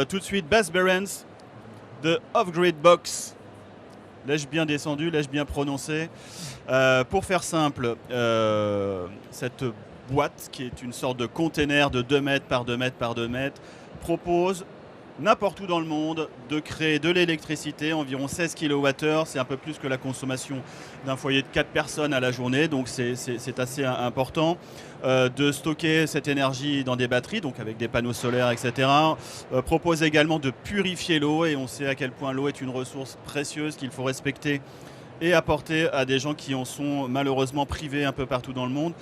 Tout de suite, Bas Berens, de Off-Grid Box. L'ai-je bien descendu, l'ai-je bien prononcé? Pour faire simple, cette boîte, qui est une sorte de container de 2 mètres par 2 mètres par 2 mètres, propose n'importe où dans le monde de créer de l'électricité, environ 16 kWh, c'est un peu plus que la consommation d'un foyer de 4 personnes à la journée, donc c'est assez important. De stocker cette énergie dans des batteries, donc avec des panneaux solaires, etc. Propose également de purifier l'eau, et on sait à quel point l'eau est une ressource précieuse qu'il faut respecter et apporter à des gens qui en sont malheureusement privés un peu partout dans le monde.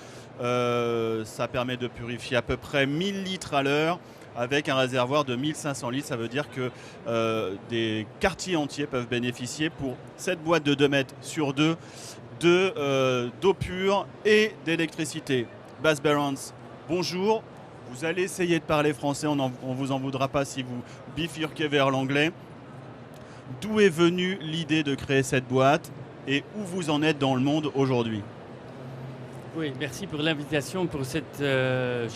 Ça permet de purifier à peu près 1000 litres à l'heure, avec un réservoir de 1500 litres. Ça veut dire que des quartiers entiers peuvent bénéficier pour cette boîte de 2 mètres sur 2 d'eau pure et d'électricité. Bas Berens, bonjour. Vous allez essayer de parler français, on vous en voudra pas si vous bifurquez vers l'anglais. D'où est venue l'idée de créer cette boîte et où vous en êtes dans le monde aujourd'hui? Oui, merci pour l'invitation pour cette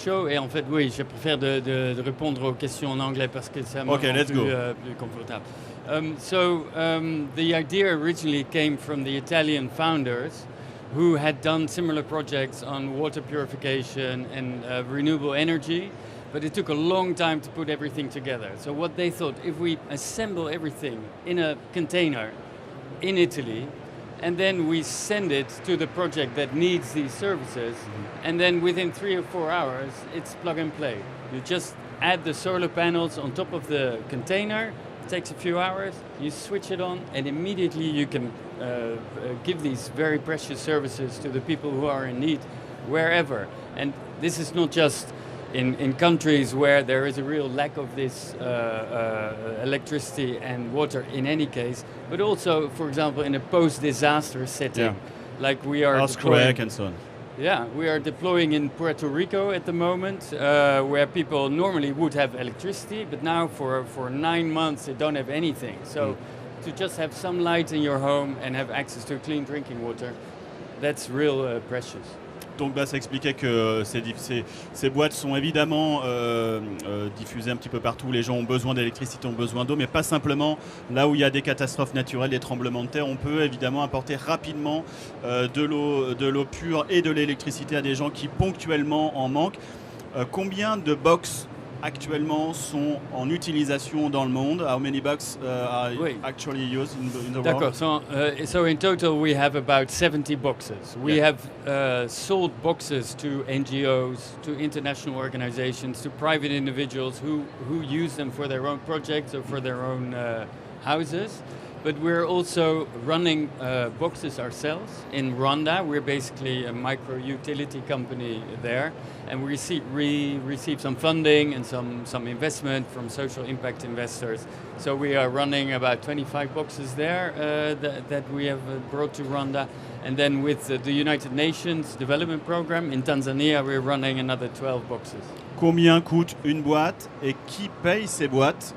show. Et en fait, oui, je préfère de répondre aux questions en anglais parce que ça me rend plus confortable. The idea originally came from the Italian founders who had done similar projects on water purification and renewable energy, but it took a long time to put everything together. So what they thought, if we assemble everything in a container in Italy, and then we send it to the project that needs these services, and then within 3 or 4 hours, it's plug and play. You just add the solar panels on top of the container, it takes a few hours, you switch it on, and immediately you can give these very precious services to the people who are in need, wherever. And this is not just in countries where there is a real lack of this electricity and water in any case, but also, for example, in a post-disaster setting, like we are earthquake and so on. Yeah, we are deploying in Puerto Rico at the moment, where people normally would have electricity, but now for 9 months they don't have anything. So to just have some light in your home and have access to clean drinking water, that's real precious. Donc Bas expliquait que ces boîtes sont évidemment diffusées un petit peu partout. Les gens ont besoin d'électricité, ont besoin d'eau, mais pas simplement là où il y a des catastrophes naturelles, des tremblements de terre. On peut évidemment apporter rapidement de l'eau pure et de l'électricité à des gens qui ponctuellement en manquent. Combien de box actuellement sont en utilisation dans le monde? How many box are actually used in the world? D'accord. So in total we have about 70 boxes. We have sold boxes to NGOs, to international organizations, to private individuals who use them for their own projects or for their own houses. But we're also running boxes ourselves in Rwanda. We're basically a micro-utility company there. And we receive some funding and some investment from social impact investors. So we are running about 25 boxes there that we have brought to Rwanda. And then with the United Nations Development Program in Tanzania, we're running another 12 boxes. Combien coûte une boîte et qui paye ces boîtes?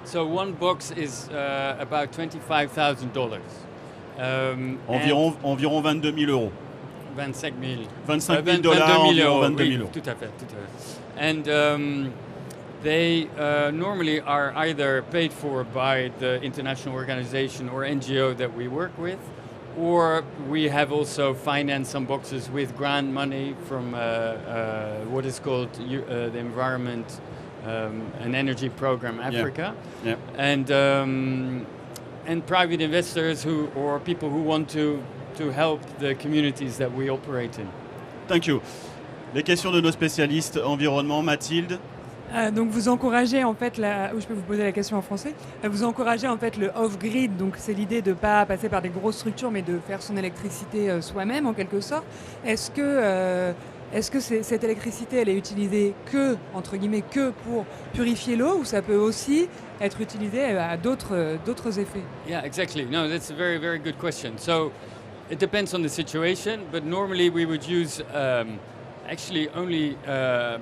So one box is about $25,000. Environ 22 000 euros. 25 000. 25 000 dollars, environ 22 000 euros. Tout à fait, tout à fait. And they normally are either paid for by the international organization or NGO that we work with, or we have also financed some boxes with grant money from what is called the Environment and Energy Program Africa, and private investors or people who want to help the communities that we operate in. Thank you. Les questions de nos spécialistes environnement, Mathilde. Donc vous encouragez en fait, je peux vous poser la question en français, vous encouragez en fait le off-grid, donc c'est l'idée de ne pas passer par des grosses structures mais de faire son électricité soi-même en quelque sorte. Est-ce que cette électricité elle est utilisée entre guillemets que pour purifier l'eau, ou ça peut aussi être utilisé à d'autres effets? Yeah, exactly. No, that's a very, very good question. So it depends on the situation, but normally we would use actually only a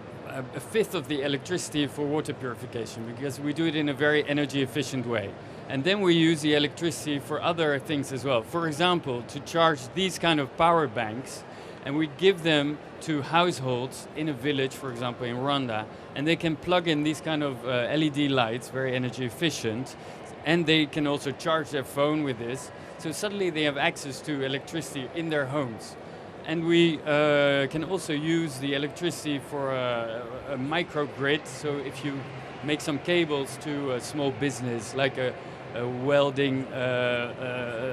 fifth of the electricity for water purification, because we do it in a very energy efficient way. And then we use the electricity for other things as well. For example, to charge these kind of power banks, and we give them to households in a village, for example, in Rwanda, and they can plug in these kind of LED lights, very energy efficient, and they can also charge their phone with this. So suddenly they have access to electricity in their homes. And we can also use the electricity for a microgrid. So if you make some cables to a small business, like a welding,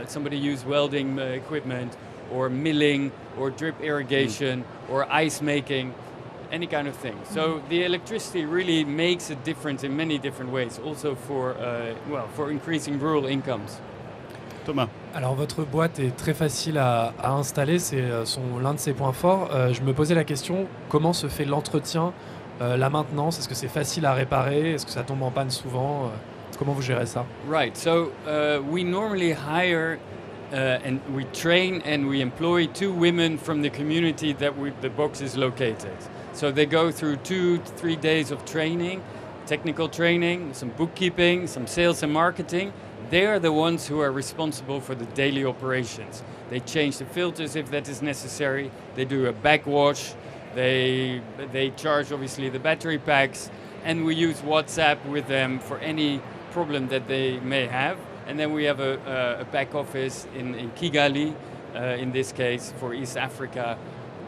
somebody use welding equipment, or milling, or drip irrigation, or ice making, any kind of thing. So the electricity really makes a difference in many different ways, also for increasing rural incomes. Thomas. Alors votre boîte est très facile à installer, c'est l'un de ses points forts. Je me posais la question, comment se fait l'entretien, la maintenance? Est-ce que c'est facile à réparer? Est-ce que ça tombe en panne souvent? Comment vous gérez ça? Right, so we normally hire and we train and we employ 2 women from the community that the box is located. So they go through 2 to 3 days of training, technical training, some bookkeeping, some sales and marketing. They are the ones who are responsible for the daily operations. They change the filters if that is necessary. They do a backwash. They charge obviously the battery packs, and we use WhatsApp with them for any problem that they may have. And then we have a back office in Kigali, in this case for East Africa,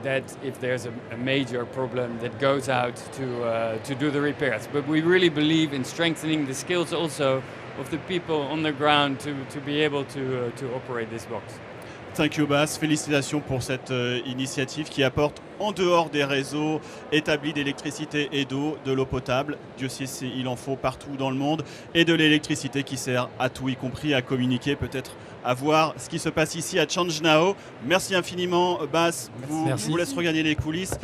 that if there's a major problem, that goes out to do the repairs. But we really believe in strengthening the skills also of the people on the ground to be able to operate this box. Thank you, Bas. Félicitations pour cette initiative qui apporte, en dehors des réseaux établis d'électricité et d'eau, de l'eau potable, Dieu sait s'il en faut partout dans le monde, et de l'électricité qui sert à tout, y compris à communiquer, peut-être à voir ce qui se passe ici à Change Now. Merci infiniment, Bas. Je vous laisse regagner les coulisses.